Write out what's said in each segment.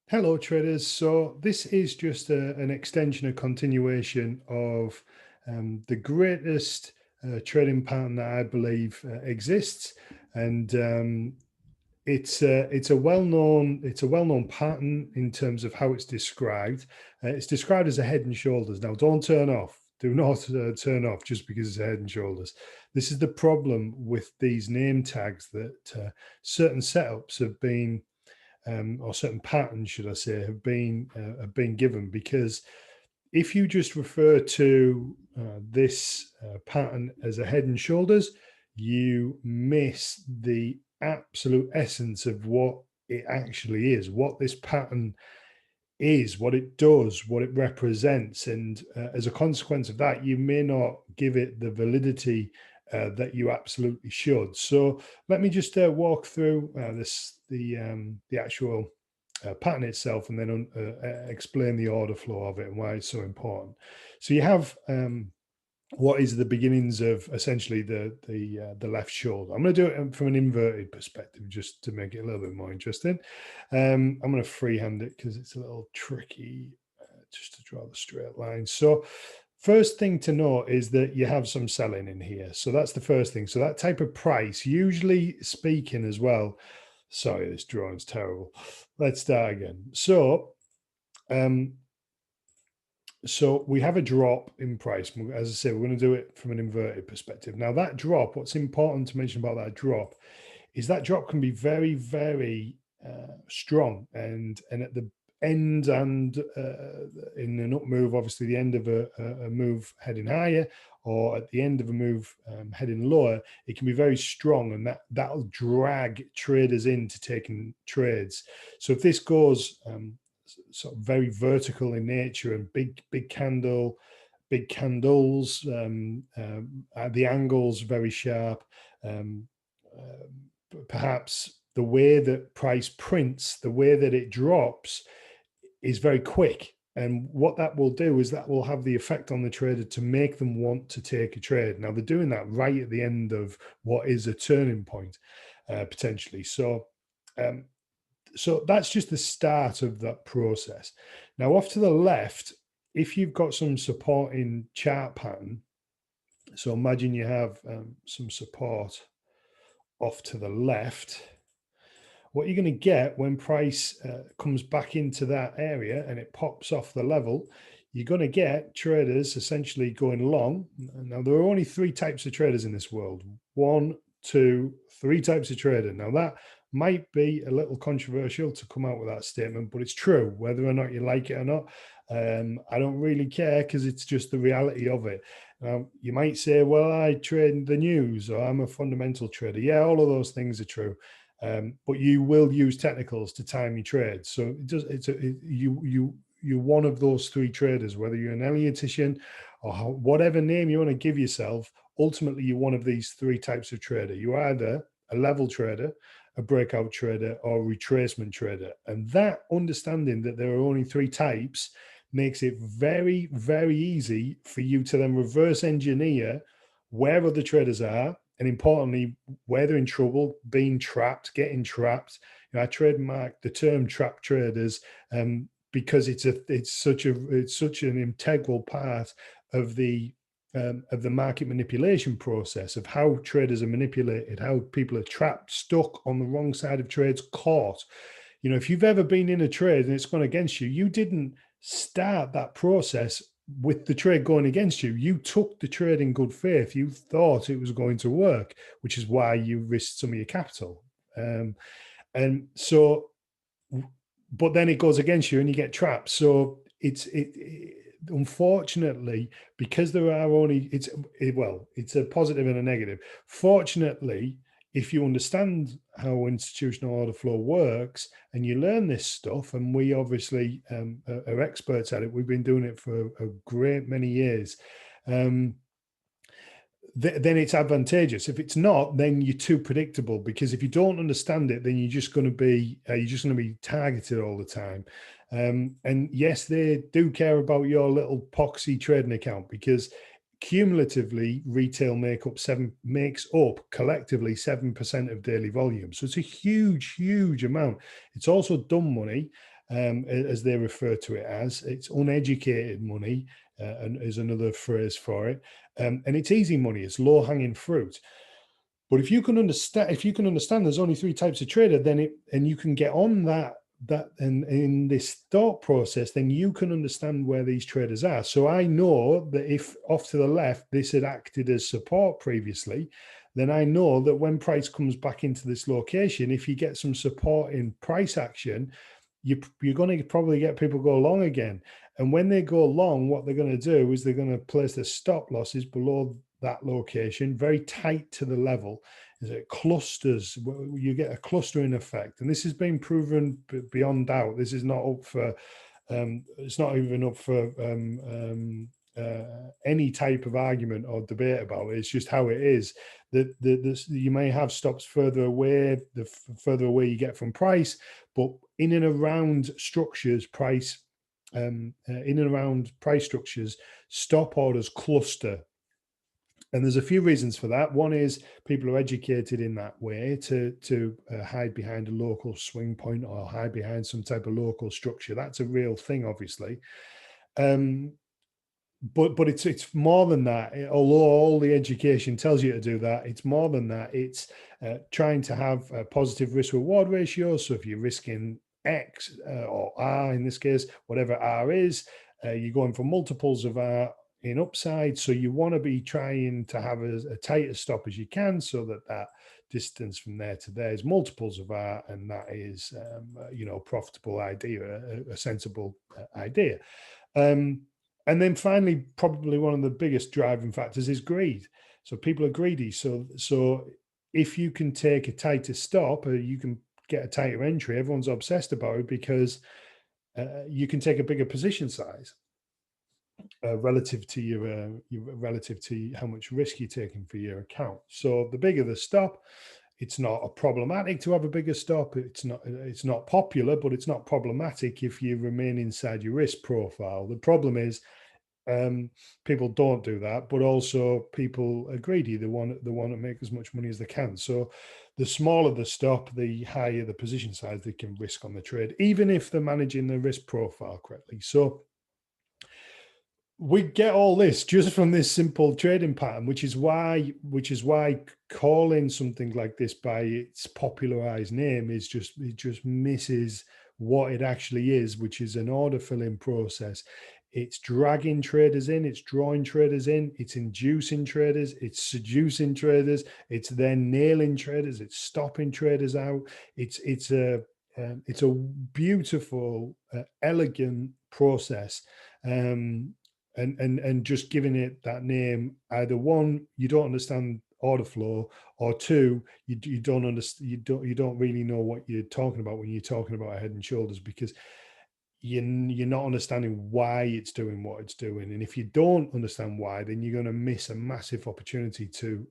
Hello traders. So this is just an extension, a continuation of the greatest trading pattern that I believe exists, and it's a well-known pattern in terms of how it's described. It's described as a head and shoulders. Now, don't turn off. Do not turn off just because it's a head and shoulders. This is the problem with these name tags that certain setups have been or certain patterns, should I say, have been given. Because if you just refer to this pattern as a head and shoulders, you miss the absolute essence of what it actually is, what this pattern is, what it does, what it represents. And as a consequence of that, you may not give it the validity that you absolutely should. So let me just walk through the actual pattern itself, and then explain the order flow of it and why it's so important. So you have what is the beginnings of essentially the left shoulder. I'm going to do it from an inverted perspective just to make it a little bit more interesting. I'm going to freehand it because it's a little tricky just to draw the straight line. So first thing to note is that you have some selling in here. So that's the first thing. So that type of price, usually speaking as well. Sorry, this drawing's terrible. Let's start again. So we have a drop in price. As I say, we're going to do it from an inverted perspective. Now that drop, what's important to mention about that drop is that drop can be very, very strong, and at the end and in an up move, obviously the end of a move heading higher, or at the end of a move heading lower, it can be very strong, and that'll drag traders into taking trades. So if this goes sort of very vertical in nature and big candles, the angles very sharp, perhaps the way that price prints, the way that it drops is very quick. And what that will do is that will have the effect on the trader to make them want to take a trade. Now they're doing that right at the end of what is a turning point, potentially. So that's just the start of that process. Now off to the left, if you've got some supporting chart pattern, so imagine you have some support off to the left, what you're going to get when price comes back into that area and it pops off the level, you're going to get traders essentially going long. Now, there are only three types of traders in this world. One, two, three types of trader. Now, that might be a little controversial to come out with that statement, but it's true, whether or not you like it or not. I don't really care, because it's just the reality of it. You might say, well, I trade the news, or I'm a fundamental trader. Yeah, all of those things are true. But you will use technicals to time your trades. So you're one of those three traders, whether you're an Elliottian or whatever name you want to give yourself. Ultimately, you're one of these three types of trader. You're either a level trader, a breakout trader, or a retracement trader. And that understanding that there are only three types makes it very, very easy for you to then reverse engineer where other traders are, and importantly, where they're in trouble, being trapped, getting trapped. I trademark the term trap traders because it's such an integral part of the market manipulation process, of how traders are manipulated, how people are trapped, stuck on the wrong side of trades, caught. If you've ever been in a trade and it's gone against you, you didn't start that process with the trade going against you. You took the trade in good faith. You thought it was going to work, which is why you risked some of your capital. And so, but then it goes against you and you get trapped. So it's unfortunately, because there are only, it's a positive and a negative. Fortunately, if you understand how institutional order flow works and you learn this stuff, and we obviously are experts at it, we've been doing it for a great many years, then it's advantageous. If it's not, then you're too predictable, because if you don't understand it, then you're just going to be targeted all the time. And yes, they do care about your little poxy trading account, because cumulatively retail makes up collectively 7% of daily volume. So it's a huge amount. It's also dumb money. as they refer to it as. It's uneducated money, and is another phrase for it. And it's easy money, it's low-hanging fruit. But if you can understand there's only three types of trader, then you can get on that and in this thought process, then you can understand where these traders are. So I know that if off to the left this had acted as support previously, then I know that when price comes back into this location, if you get some support in price action, you're going to probably get people go long again. And when they go long, what they're going to do is they're going to place their stop losses below that location, very tight to the level. As it clusters, you get a clustering effect, and this has been proven beyond doubt. This is not up for it's not even up for any type of argument or debate about it. It's just how it is. That you may have stops further away, the further away you get from price, but in and around structures, in and around price structures, stop orders cluster. And there's a few reasons for that. One is people are educated in that way to hide behind a local swing point or hide behind some type of local structure. That's a real thing, obviously. But it's more than that. Although all the education tells you to do that, it's more than that. It's trying to have a positive risk reward ratio. So if you're risking X or R in this case, whatever R is, you're going for multiples of R in upside. So you want to be trying to have a tight stop as you can, so that distance from there to there is multiples of R, and that is profitable idea, a sensible idea. And then finally, probably one of the biggest driving factors is greed. So people are greedy. So if you can take a tighter stop, or you can get a tighter entry, everyone's obsessed about it because you can take a bigger position size relative to how much risk you're taking for your account. So the bigger the stop, it's not problematic to have a bigger stop. It's not popular, but it's not problematic if you remain inside your risk profile. The problem is people don't do that, but also people are greedy. They want to make as much money as they can. So the smaller the stop, the higher the position size they can risk on the trade, even if they're managing the risk profile correctly. So we get all this just from this simple trading pattern, which is why calling something like this by its popularized name it just misses what it actually is, which is an order filling process. It's dragging traders in, it's drawing traders in, it's inducing traders, it's seducing traders, it's then nailing traders, it's stopping traders out. It's a beautiful, elegant process. And just giving it that name, either one, you don't understand order flow, or two, you don't understand, you don't really know what you're talking about when you're talking about Head and Shoulders, because you're not understanding why it's doing what it's doing. And if you don't understand why, then you're going to miss a massive opportunity to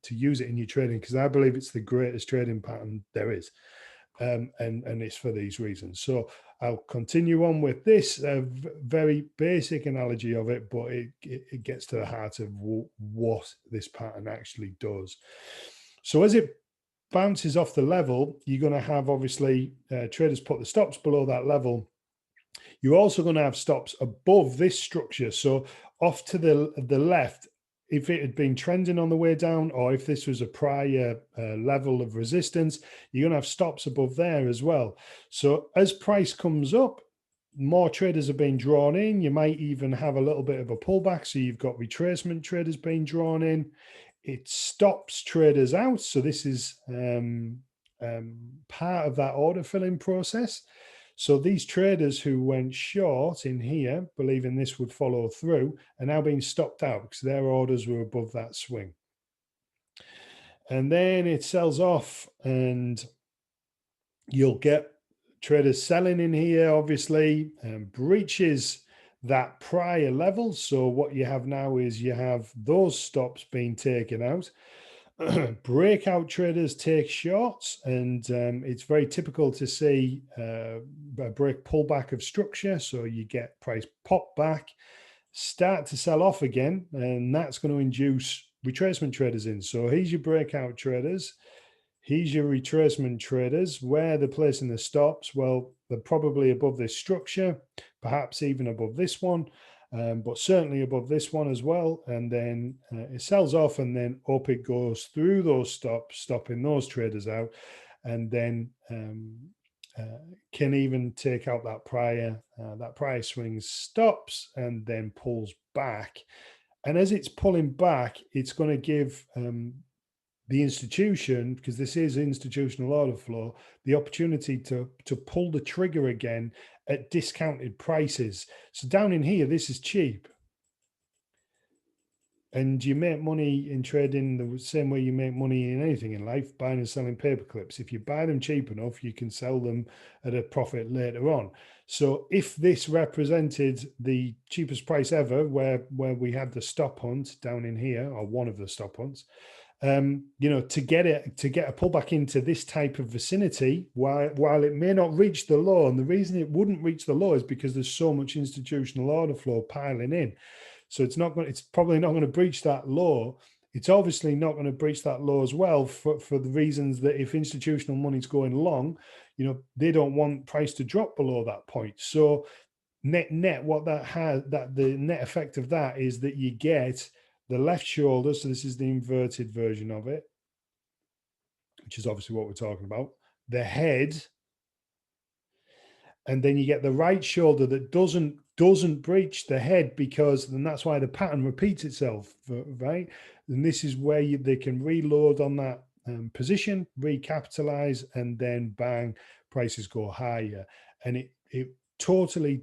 use it in your trading, because I believe it's the greatest trading pattern there is. And it's for these reasons. So I'll continue on with this very basic analogy of it, but it gets to the heart of what this pattern actually does. So as it bounces off the level, you're going to have, obviously, traders put the stops below that level. You're also going to have stops above this structure. So off to the left, if it had been trending on the way down, or if this was a prior level of resistance, you're going to have stops above there as well. So as price comes up, more traders are being drawn in. You might even have a little bit of a pullback. So you've got retracement traders being drawn in. It stops traders out. So this is part of that order filling process. So these traders who went short in here, believing this would follow through, are now being stopped out because their orders were above that swing. And then it sells off, and you'll get traders selling in here, obviously, and breaches that prior level. So what you have now is you have those stops being taken out. Breakout traders take shorts, and it's very typical to see a break pullback of structure. So you get price pop back, start to sell off again, and that's going to induce retracement traders in. So here's your breakout traders. Here's your retracement traders. Where they're placing the stops, well, they're probably above this structure, perhaps even above this one, but certainly above this one as well. And then it sells off, and then up it goes through those stops, stopping those traders out, and then can even take out that prior swing stops, and then pulls back. And as it's pulling back, it's going to give the institution, because this is institutional order flow, the opportunity to pull the trigger again at discounted prices. So down in here, this is cheap. And you make money in trading the same way you make money in anything in life, buying and selling paper clips. If you buy them cheap enough, you can sell them at a profit later on. So if this represented the cheapest price ever, where we had the stop hunt down in here, or one of the stop hunts, you know, to get a pullback into this type of vicinity, while it may not reach the low, and the reason it wouldn't reach the low is because there's so much institutional order flow piling in. So it's probably not going to breach that low. It's obviously not going to breach that low as well for the reasons that if institutional money's going long, you know, they don't want price to drop below that point. So net, what that has, that the net effect of that is that you get the left shoulder. So this is the inverted version of it, which is obviously what we're talking about. The head, and then you get the right shoulder that doesn't breach the head, because then that's why the pattern repeats itself, right? And this is where they can reload on that position, recapitalize, and then bang, prices go higher. And it totally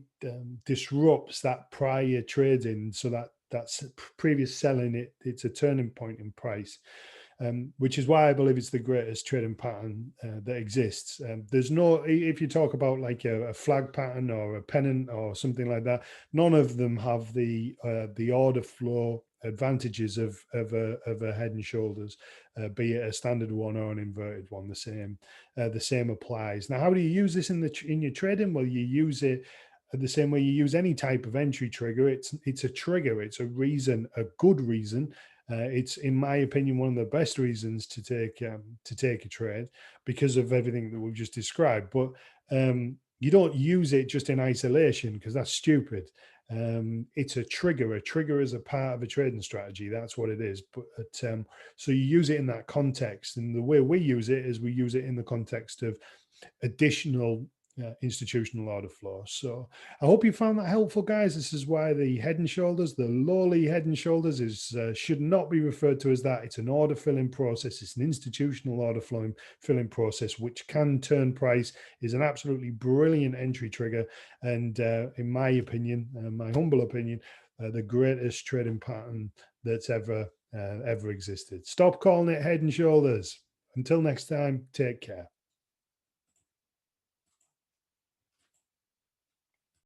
disrupts that prior trading, so that's previous selling. It's a turning point in price. Which is why I believe it's the greatest trading pattern that exists. There's no, if you talk about like a flag pattern or a pennant or something like that, none of them have the order flow advantages of a head and shoulders, be it a standard one or an inverted one. The same applies. Now, how do you use this in your trading? Well, you use it the same way you use any type of entry trigger. It's a trigger. It's a reason, a good reason. It's, in my opinion, one of the best reasons to take a trade, because of everything that we've just described. But you don't use it just in isolation, because that's stupid. It's a trigger. A trigger is a part of a trading strategy. That's what it is. But so you use it in that context, and the way we use it is we use it in the context of additional institutional order flow. So I hope you found that helpful, guys. This is why the head and shoulders, the lowly head and shoulders, is should not be referred to as that. It's an order filling process. It's an institutional order filling process, which can turn price. Is an absolutely brilliant entry trigger, and in my opinion, my humble opinion, the greatest trading pattern that's ever existed. Stop calling it head and shoulders. Until next time, take care.